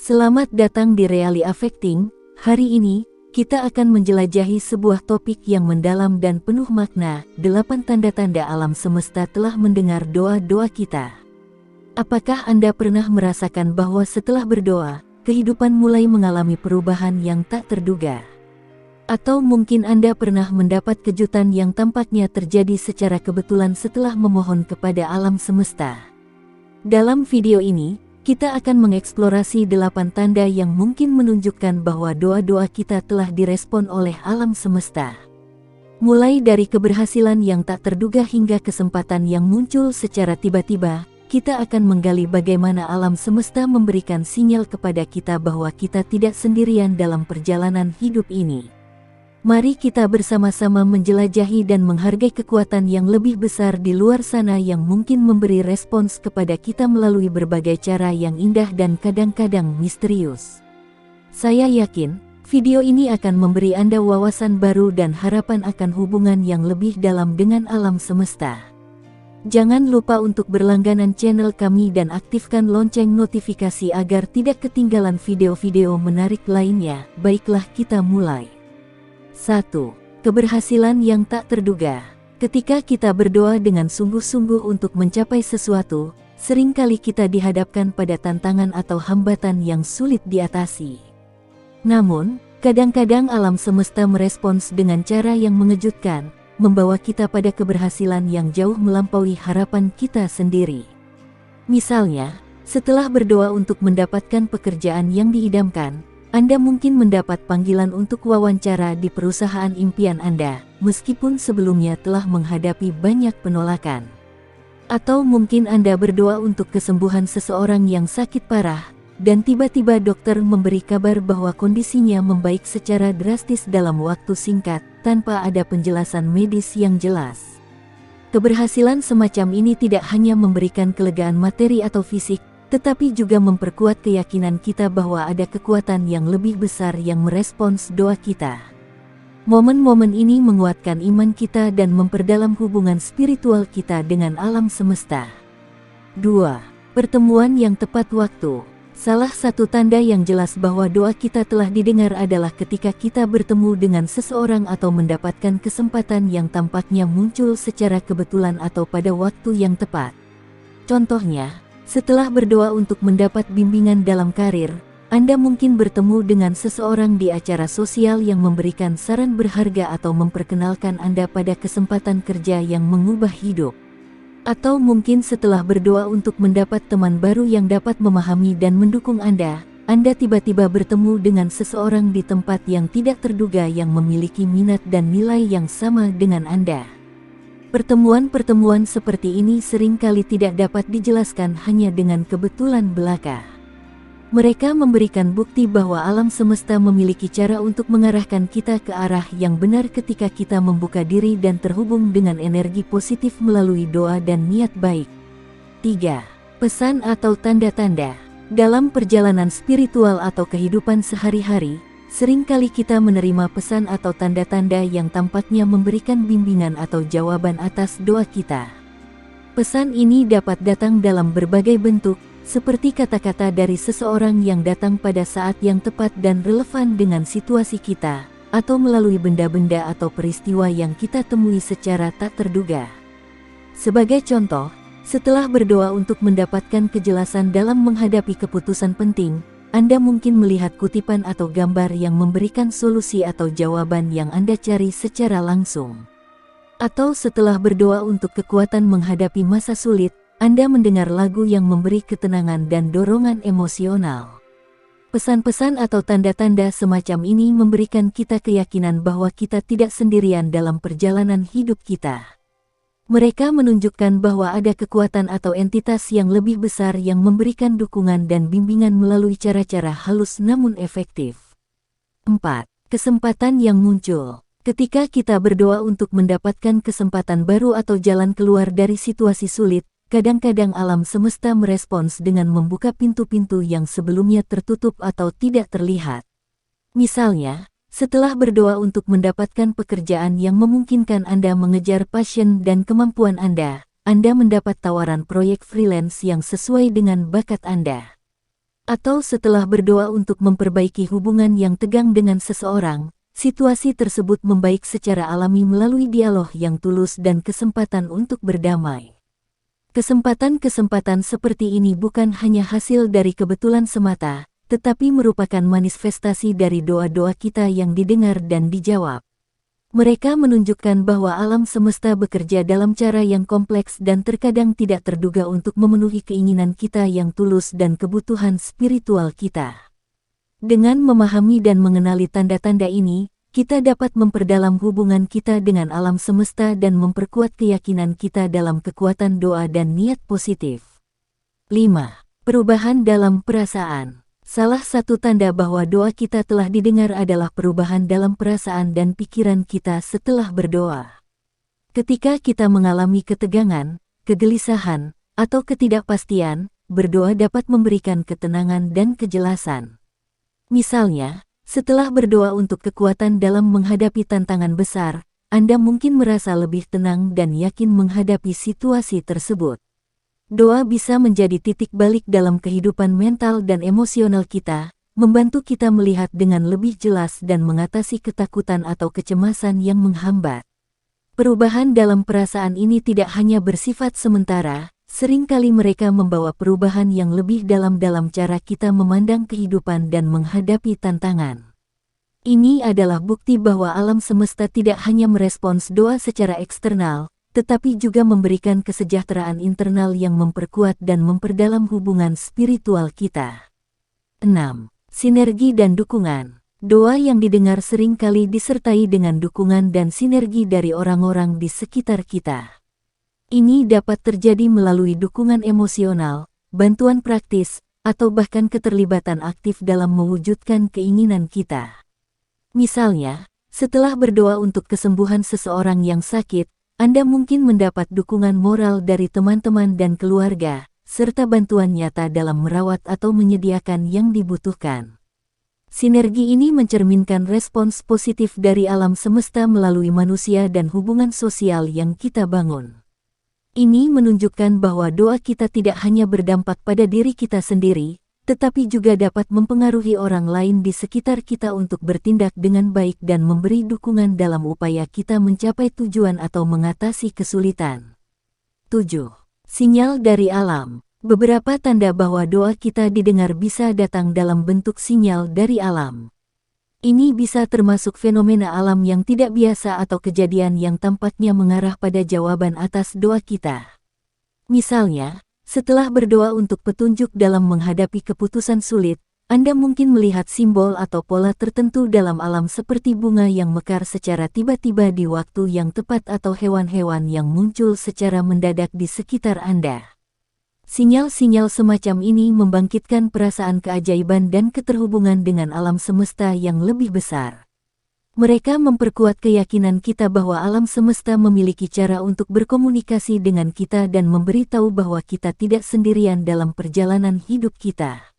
Selamat datang di Really Affecting. Hari ini, kita akan menjelajahi sebuah topik yang mendalam dan penuh makna. 8 tanda-tanda alam semesta telah mendengar doa-doa kita. Apakah Anda pernah merasakan bahwa setelah berdoa, kehidupan mulai mengalami perubahan yang tak terduga? Atau mungkin Anda pernah mendapat kejutan yang tampaknya terjadi secara kebetulan setelah memohon kepada alam semesta. Dalam video ini, kita akan mengeksplorasi 8 tanda yang mungkin menunjukkan bahwa doa-doa kita telah direspon oleh alam semesta. Mulai dari keberhasilan yang tak terduga hingga kesempatan yang muncul secara tiba-tiba, kita akan menggali bagaimana alam semesta memberikan sinyal kepada kita bahwa kita tidak sendirian dalam perjalanan hidup ini. Mari kita bersama-sama menjelajahi dan menghargai kekuatan yang lebih besar di luar sana yang mungkin memberi respons kepada kita melalui berbagai cara yang indah dan kadang-kadang misterius. Saya yakin, video ini akan memberi Anda wawasan baru dan harapan akan hubungan yang lebih dalam dengan alam semesta. Jangan lupa untuk berlangganan channel kami dan aktifkan lonceng notifikasi agar tidak ketinggalan video-video menarik lainnya. Baiklah, kita mulai. 1. Keberhasilan yang tak terduga. Ketika kita berdoa dengan sungguh-sungguh untuk mencapai sesuatu, seringkali kita dihadapkan pada tantangan atau hambatan yang sulit diatasi. Namun, kadang-kadang alam semesta merespons dengan cara yang mengejutkan, membawa kita pada keberhasilan yang jauh melampaui harapan kita sendiri. Misalnya, setelah berdoa untuk mendapatkan pekerjaan yang diidamkan, Anda mungkin mendapat panggilan untuk wawancara di perusahaan impian Anda, meskipun sebelumnya telah menghadapi banyak penolakan. Atau mungkin Anda berdoa untuk kesembuhan seseorang yang sakit parah, dan tiba-tiba dokter memberi kabar bahwa kondisinya membaik secara drastis dalam waktu singkat, tanpa ada penjelasan medis yang jelas. Keberhasilan semacam ini tidak hanya memberikan kelegaan materi atau fisik, tetapi juga memperkuat keyakinan kita bahwa ada kekuatan yang lebih besar yang merespons doa kita. Momen-momen ini menguatkan iman kita dan memperdalam hubungan spiritual kita dengan alam semesta. 2. Pertemuan yang tepat waktu. Salah satu tanda yang jelas bahwa doa kita telah didengar adalah ketika kita bertemu dengan seseorang atau mendapatkan kesempatan yang tampaknya muncul secara kebetulan atau pada waktu yang tepat. Contohnya, setelah berdoa untuk mendapat bimbingan dalam karir, Anda mungkin bertemu dengan seseorang di acara sosial yang memberikan saran berharga atau memperkenalkan Anda pada kesempatan kerja yang mengubah hidup. Atau mungkin setelah berdoa untuk mendapat teman baru yang dapat memahami dan mendukung Anda tiba-tiba bertemu dengan seseorang di tempat yang tidak terduga yang memiliki minat dan nilai yang sama dengan Anda. Pertemuan-pertemuan seperti ini seringkali tidak dapat dijelaskan hanya dengan kebetulan belaka. Mereka memberikan bukti bahwa alam semesta memiliki cara untuk mengarahkan kita ke arah yang benar ketika kita membuka diri dan terhubung dengan energi positif melalui doa dan niat baik. 3. Pesan atau tanda-tanda. Dalam perjalanan spiritual atau kehidupan sehari-hari, seringkali kita menerima pesan atau tanda-tanda yang tampaknya memberikan bimbingan atau jawaban atas doa kita. Pesan ini dapat datang dalam berbagai bentuk, seperti kata-kata dari seseorang yang datang pada saat yang tepat dan relevan dengan situasi kita, atau melalui benda-benda atau peristiwa yang kita temui secara tak terduga. Sebagai contoh, setelah berdoa untuk mendapatkan kejelasan dalam menghadapi keputusan penting, Anda mungkin melihat kutipan atau gambar yang memberikan solusi atau jawaban yang Anda cari secara langsung. Atau setelah berdoa untuk kekuatan menghadapi masa sulit, Anda mendengar lagu yang memberi ketenangan dan dorongan emosional. Pesan-pesan atau tanda-tanda semacam ini memberikan kita keyakinan bahwa kita tidak sendirian dalam perjalanan hidup kita. Mereka menunjukkan bahwa ada kekuatan atau entitas yang lebih besar yang memberikan dukungan dan bimbingan melalui cara-cara halus namun efektif. 4. Kesempatan yang muncul. Ketika kita berdoa untuk mendapatkan kesempatan baru atau jalan keluar dari situasi sulit, kadang-kadang alam semesta merespons dengan membuka pintu-pintu yang sebelumnya tertutup atau tidak terlihat. Misalnya, setelah berdoa untuk mendapatkan pekerjaan yang memungkinkan Anda mengejar passion dan kemampuan Anda mendapat tawaran proyek freelance yang sesuai dengan bakat Anda. Atau setelah berdoa untuk memperbaiki hubungan yang tegang dengan seseorang, situasi tersebut membaik secara alami melalui dialog yang tulus dan kesempatan untuk berdamai. Kesempatan-kesempatan seperti ini bukan hanya hasil dari kebetulan semata, tetapi merupakan manifestasi dari doa-doa kita yang didengar dan dijawab. Mereka menunjukkan bahwa alam semesta bekerja dalam cara yang kompleks dan terkadang tidak terduga untuk memenuhi keinginan kita yang tulus dan kebutuhan spiritual kita. Dengan memahami dan mengenali tanda-tanda ini, kita dapat memperdalam hubungan kita dengan alam semesta dan memperkuat keyakinan kita dalam kekuatan doa dan niat positif. 5. Perubahan dalam perasaan. Salah satu tanda bahwa doa kita telah didengar adalah perubahan dalam perasaan dan pikiran kita setelah berdoa. Ketika kita mengalami ketegangan, kegelisahan, atau ketidakpastian, berdoa dapat memberikan ketenangan dan kejelasan. Misalnya, setelah berdoa untuk kekuatan dalam menghadapi tantangan besar, Anda mungkin merasa lebih tenang dan yakin menghadapi situasi tersebut. Doa bisa menjadi titik balik dalam kehidupan mental dan emosional kita, membantu kita melihat dengan lebih jelas dan mengatasi ketakutan atau kecemasan yang menghambat. Perubahan dalam perasaan ini tidak hanya bersifat sementara, seringkali mereka membawa perubahan yang lebih dalam cara kita memandang kehidupan dan menghadapi tantangan. Ini adalah bukti bahwa alam semesta tidak hanya merespons doa secara eksternal, tetapi juga memberikan kesejahteraan internal yang memperkuat dan memperdalam hubungan spiritual kita. 6. Sinergi dan dukungan. Doa yang didengar sering kali disertai dengan dukungan dan sinergi dari orang-orang di sekitar kita. Ini dapat terjadi melalui dukungan emosional, bantuan praktis, atau bahkan keterlibatan aktif dalam mewujudkan keinginan kita. Misalnya, setelah berdoa untuk kesembuhan seseorang yang sakit, Anda mungkin mendapat dukungan moral dari teman-teman dan keluarga, serta bantuan nyata dalam merawat atau menyediakan yang dibutuhkan. Sinergi ini mencerminkan respons positif dari alam semesta melalui manusia dan hubungan sosial yang kita bangun. Ini menunjukkan bahwa doa kita tidak hanya berdampak pada diri kita sendiri, tetapi juga dapat mempengaruhi orang lain di sekitar kita untuk bertindak dengan baik dan memberi dukungan dalam upaya kita mencapai tujuan atau mengatasi kesulitan. 7. Sinyal dari alam. Beberapa tanda bahwa doa kita didengar bisa datang dalam bentuk sinyal dari alam. Ini bisa termasuk fenomena alam yang tidak biasa atau kejadian yang tampaknya mengarah pada jawaban atas doa kita. Misalnya, setelah berdoa untuk petunjuk dalam menghadapi keputusan sulit, Anda mungkin melihat simbol atau pola tertentu dalam alam seperti bunga yang mekar secara tiba-tiba di waktu yang tepat atau hewan-hewan yang muncul secara mendadak di sekitar Anda. Sinyal-sinyal semacam ini membangkitkan perasaan keajaiban dan keterhubungan dengan alam semesta yang lebih besar. Mereka memperkuat keyakinan kita bahwa alam semesta memiliki cara untuk berkomunikasi dengan kita dan memberitahu bahwa kita tidak sendirian dalam perjalanan hidup kita.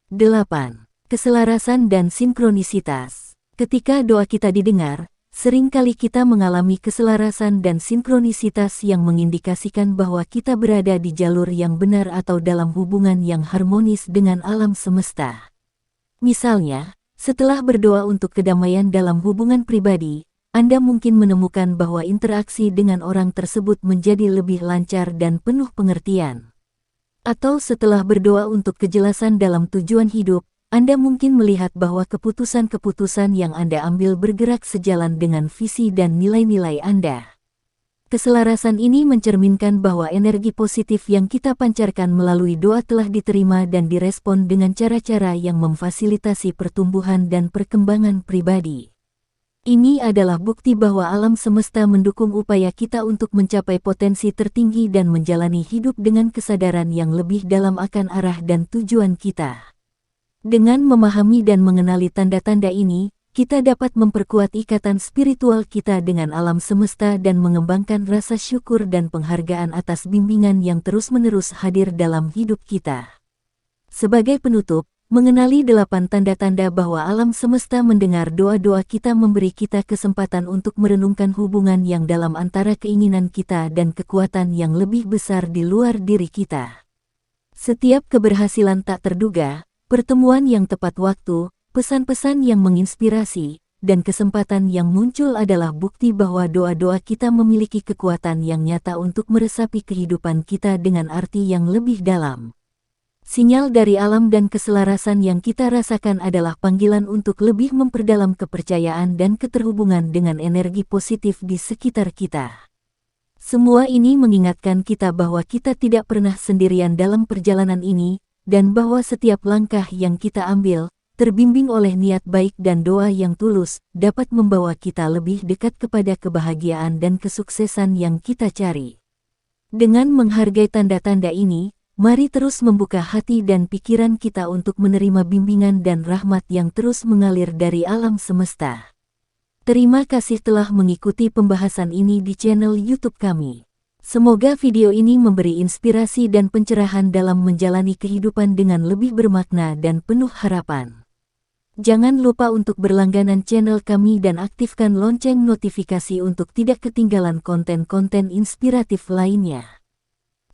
8. Keselarasan dan sinkronisitas. Ketika doa kita didengar, seringkali kita mengalami keselarasan dan sinkronisitas yang mengindikasikan bahwa kita berada di jalur yang benar atau dalam hubungan yang harmonis dengan alam semesta. Misalnya, setelah berdoa untuk kedamaian dalam hubungan pribadi, Anda mungkin menemukan bahwa interaksi dengan orang tersebut menjadi lebih lancar dan penuh pengertian. Atau setelah berdoa untuk kejelasan dalam tujuan hidup, Anda mungkin melihat bahwa keputusan-keputusan yang Anda ambil bergerak sejalan dengan visi dan nilai-nilai Anda. Keselarasan ini mencerminkan bahwa energi positif yang kita pancarkan melalui doa telah diterima dan direspon dengan cara-cara yang memfasilitasi pertumbuhan dan perkembangan pribadi. Ini adalah bukti bahwa alam semesta mendukung upaya kita untuk mencapai potensi tertinggi dan menjalani hidup dengan kesadaran yang lebih dalam akan arah dan tujuan kita. Dengan memahami dan mengenali tanda-tanda ini, kita dapat memperkuat ikatan spiritual kita dengan alam semesta dan mengembangkan rasa syukur dan penghargaan atas bimbingan yang terus-menerus hadir dalam hidup kita. Sebagai penutup, mengenali 8 tanda-tanda bahwa alam semesta mendengar doa-doa kita memberi kita kesempatan untuk merenungkan hubungan yang dalam antara keinginan kita dan kekuatan yang lebih besar di luar diri kita. Setiap keberhasilan tak terduga, Pertemuan yang tepat waktu, pesan-pesan yang menginspirasi, dan kesempatan yang muncul adalah bukti bahwa doa-doa kita memiliki kekuatan yang nyata untuk meresapi kehidupan kita dengan arti yang lebih dalam. Sinyal dari alam dan keselarasan yang kita rasakan adalah panggilan untuk lebih memperdalam kepercayaan dan keterhubungan dengan energi positif di sekitar kita. Semua ini mengingatkan kita bahwa kita tidak pernah sendirian dalam perjalanan ini, dan bahwa setiap langkah yang kita ambil, terbimbing oleh niat baik dan doa yang tulus, dapat membawa kita lebih dekat kepada kebahagiaan dan kesuksesan yang kita cari. Dengan menghargai tanda-tanda ini, mari terus membuka hati dan pikiran kita untuk menerima bimbingan dan rahmat yang terus mengalir dari alam semesta. Terima kasih telah mengikuti pembahasan ini di channel YouTube kami. Semoga video ini memberi inspirasi dan pencerahan dalam menjalani kehidupan dengan lebih bermakna dan penuh harapan. Jangan lupa untuk berlangganan channel kami dan aktifkan lonceng notifikasi untuk tidak ketinggalan konten-konten inspiratif lainnya.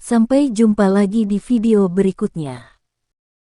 Sampai jumpa lagi di video berikutnya.